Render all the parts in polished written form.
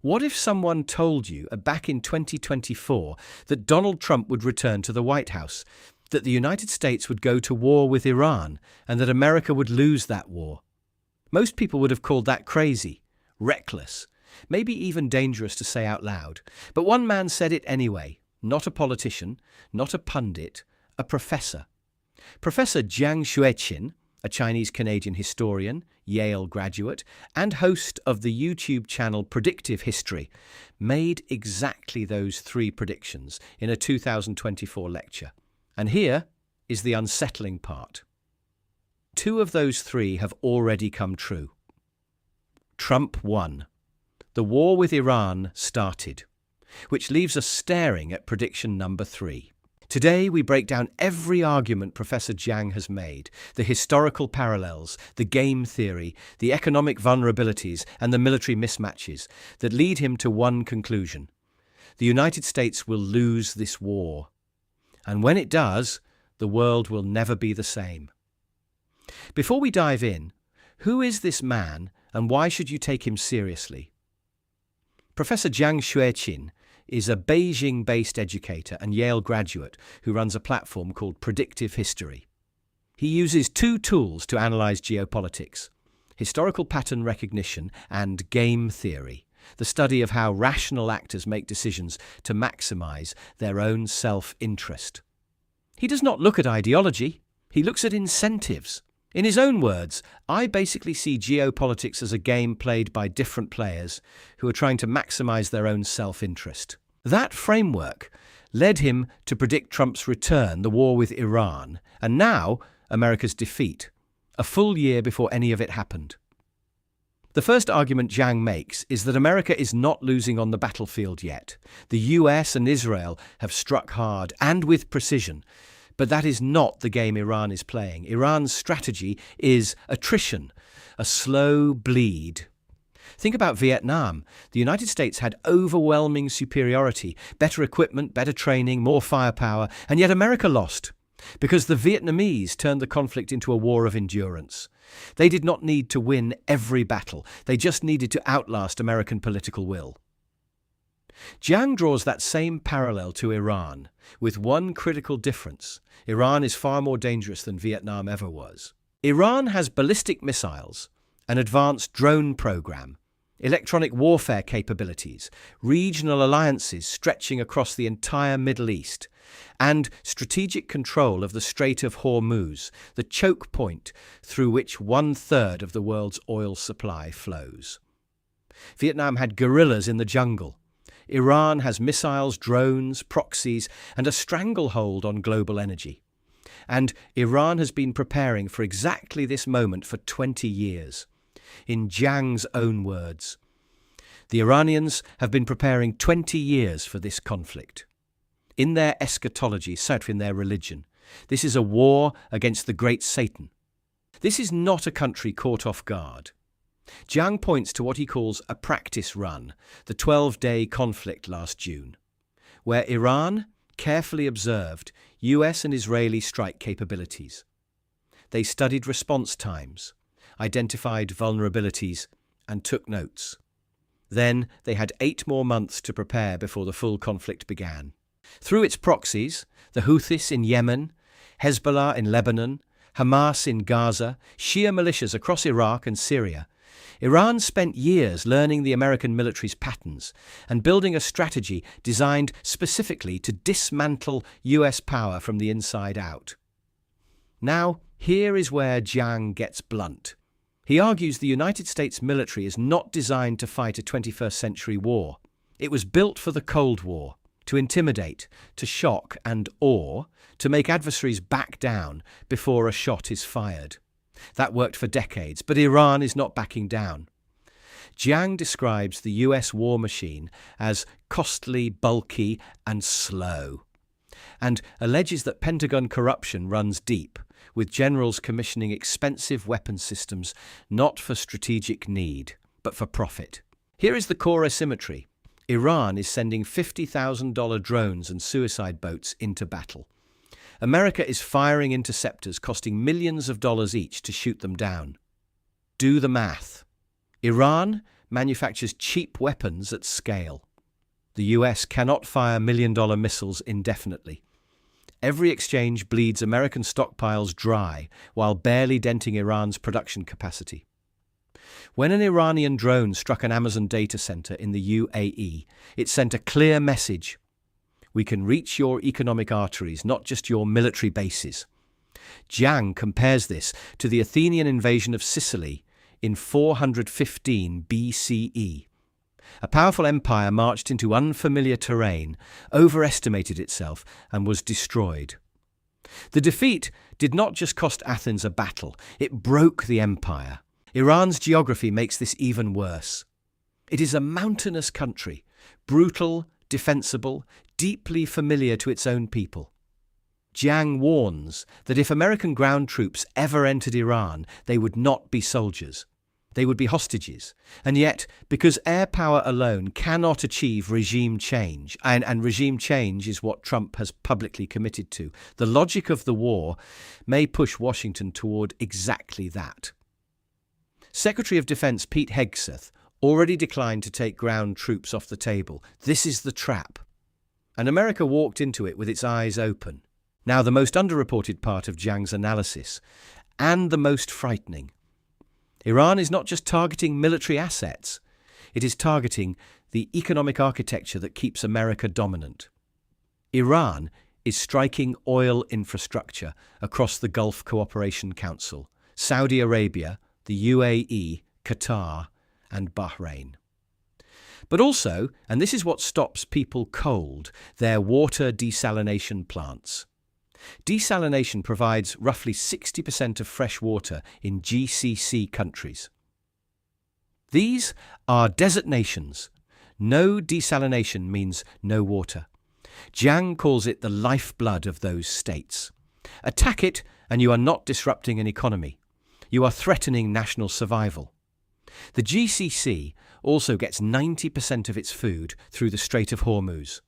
What if someone told you back in 2024 that Donald Trump would return to the White House, that the United States would go to war with Iran, and that America would lose that war? Most people would have called that crazy, reckless, maybe even dangerous to say out loud. But one man said it anyway, not a politician, not a pundit, a professor. Professor Jiang Xueqin, a Chinese-Canadian historian, Yale graduate, and host of the YouTube channel Predictive History, made exactly those three predictions in a 2024 lecture. And here is the unsettling part. Two of those three have already come true. Trump won. The war with Iran started, which leaves us staring at prediction number 3. Today, we break down every argument Professor Jiang has made, the historical parallels, the game theory, the economic vulnerabilities, and the military mismatches that lead him to one conclusion. The United States will lose this war. And when it does, the world will never be the same. Before we dive in, who is this man and why should you take him seriously? Professor Jiang Xueqin is a Beijing-based educator and Yale graduate who runs a platform called Predictive History. He uses two tools to analyze geopolitics: historical pattern recognition and game theory, the study of how rational actors make decisions to maximize their own self-interest. He does not look at ideology, he looks at incentives. In his own words, I basically see geopolitics as a game played by different players who are trying to maximize their own self-interest. That framework led him to predict Trump's return, the war with Iran, and now America's defeat, a full year before any of it happened. The first argument Jiang makes is that America is not losing on the battlefield yet. The US and Israel have struck hard and with precision. But that is not the game Iran is playing. Iran's strategy is attrition, a slow bleed. Think about Vietnam. The United States had overwhelming superiority, better equipment, better training, more firepower, and yet America lost because the Vietnamese turned the conflict into a war of endurance. They did not need to win every battle. They just needed to outlast American political will. Jiang draws that same parallel to Iran, with one critical difference. Iran is far more dangerous than Vietnam ever was. Iran has ballistic missiles, an advanced drone program, electronic warfare capabilities, regional alliances stretching across the entire Middle East, and strategic control of the Strait of Hormuz, the choke point through which 1/3 of the world's oil supply flows. Vietnam had guerrillas in the jungle. Iran has missiles, drones, proxies, and a stranglehold on global energy. And Iran has been preparing for exactly this moment for 20 years. In Jiang's own words, the Iranians have been preparing 20 years for this conflict. In their eschatology, in their religion, this is a war against the great Satan. This is not a country caught off guard. Jiang points to what he calls a practice run, the 12-day conflict last June, where Iran carefully observed US and Israeli strike capabilities. They studied response times, identified vulnerabilities, and took notes. Then they had 8 more months to prepare before the full conflict began. Through its proxies, the Houthis in Yemen, Hezbollah in Lebanon, Hamas in Gaza, Shia militias across Iraq and Syria, Iran spent years learning the American military's patterns and building a strategy designed specifically to dismantle US power from the inside out. Now, here is where Jiang gets blunt. He argues the United States military is not designed to fight a 21st century war. It was built for the Cold War, to intimidate, to shock and awe, to make adversaries back down before a shot is fired. That worked for decades, but Iran is not backing down. Jiang describes the US war machine as costly, bulky, and slow, and alleges that Pentagon corruption runs deep, with generals commissioning expensive weapons systems not for strategic need, but for profit. Here is the core asymmetry. Iran is sending $50,000 drones and suicide boats into battle. America is firing interceptors costing millions of dollars each to shoot them down. Do the math. Iran manufactures cheap weapons at scale. The US cannot fire million-dollar missiles indefinitely. Every exchange bleeds American stockpiles dry while barely denting Iran's production capacity. When an Iranian drone struck an Amazon data center in the UAE, it sent a clear message. We can reach your economic arteries, not just your military bases. Jiang compares this to the Athenian invasion of Sicily in 415 BCE. A powerful empire marched into unfamiliar terrain, overestimated itself, and was destroyed. The defeat did not just cost Athens a battle, it broke the empire. Iran's geography makes this even worse. It is a mountainous country, brutal, defensible, deeply familiar to its own people. Jiang warns that if American ground troops ever entered Iran, they would not be soldiers. They would be hostages. And yet, because air power alone cannot achieve regime change, and regime change is what Trump has publicly committed to, the logic of the war may push Washington toward exactly that. Secretary of Defense Pete Hegseth already declined to take ground troops off the table. This is the trap. And America walked into it with its eyes open. Now, the most underreported part of Jiang's analysis, and the most frightening. Iran is not just targeting military assets, it is targeting the economic architecture that keeps America dominant. Iran is striking oil infrastructure across the Gulf Cooperation Council, Saudi Arabia, the UAE, Qatar, and Bahrain. But also, and this is what stops people cold, their water desalination plants. Desalination provides roughly 60% of fresh water in GCC countries. These are desert nations. No desalination means no water. Jiang calls it the lifeblood of those states. Attack it and you are not disrupting an economy. You are threatening national survival. The GCC also gets 90% of its food through the Strait of Hormuz.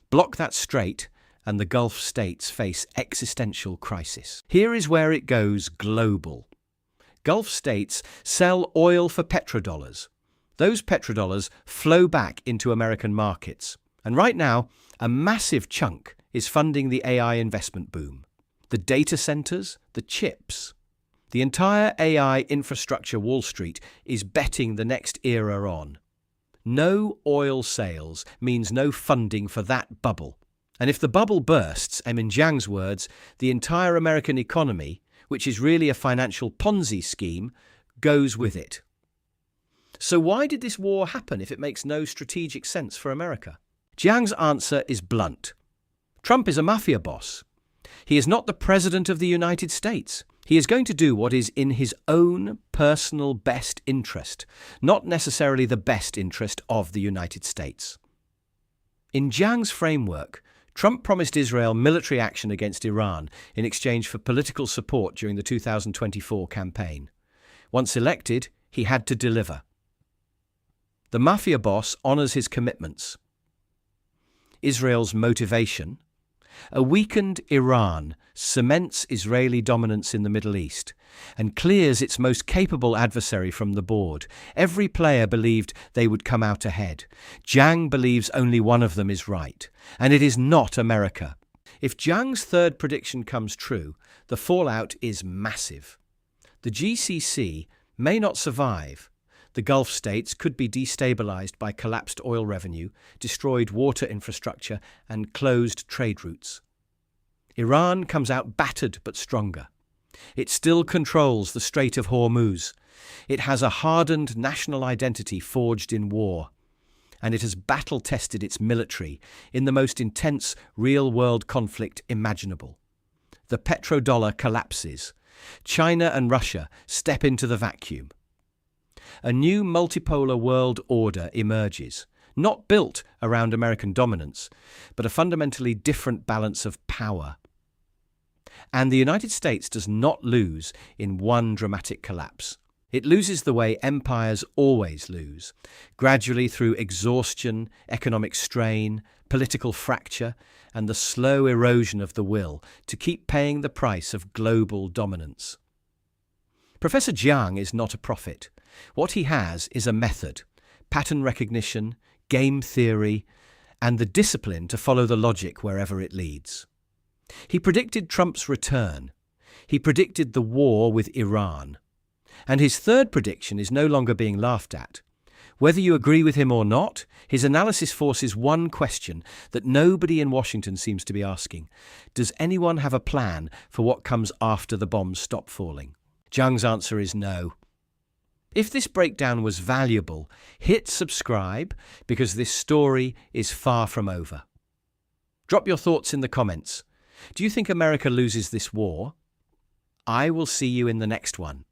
Block that strait and the Gulf states face existential crisis. Here is where it goes global. Gulf states sell oil for petrodollars. Those petrodollars flow back into American markets. And right now, a massive chunk is funding the AI investment boom. The data centers, the chips. The entire AI infrastructure Wall Street is betting the next era on. No oil sales means no funding for that bubble. And if the bubble bursts, and in Jiang's words, the entire American economy, which is really a financial Ponzi scheme, goes with it. So why did this war happen if it makes no strategic sense for America? Jiang's answer is blunt. Trump is a mafia boss. He is not the president of the United States. He is going to do what is in his own personal best interest, not necessarily the best interest of the United States. In Jiang's framework, Trump promised Israel military action against Iran in exchange for political support during the 2024 campaign. Once elected, he had to deliver. The mafia boss honors his commitments. Israel's motivation: a weakened Iran cements Israeli dominance in the Middle East and clears its most capable adversary from the board. Every player believed they would come out ahead. Jiang believes only one of them is right, and it is not America. If Jiang's third prediction comes true, the fallout is massive. The GCC may not survive. The Gulf states could be destabilized by collapsed oil revenue, destroyed water infrastructure, and closed trade routes. Iran comes out battered but stronger. It still controls the Strait of Hormuz. It has a hardened national identity forged in war. And it has battle-tested its military in the most intense real-world conflict imaginable. The petrodollar collapses. China and Russia step into the vacuum. A new multipolar world order emerges, not built around American dominance, but a fundamentally different balance of power. And the United States does not lose in one dramatic collapse. It loses the way empires always lose, gradually through exhaustion, economic strain, political fracture, and the slow erosion of the will to keep paying the price of global dominance. Professor Jiang is not a prophet. What he has is a method, pattern recognition, game theory, and the discipline to follow the logic wherever it leads. He predicted Trump's return. He predicted the war with Iran. And his third prediction is no longer being laughed at. Whether you agree with him or not, his analysis forces one question that nobody in Washington seems to be asking. Does anyone have a plan for what comes after the bombs stop falling? Jiang's answer is no. If this breakdown was valuable, hit subscribe because this story is far from over. Drop your thoughts in the comments. Do you think America loses this war? I will see you in the next one.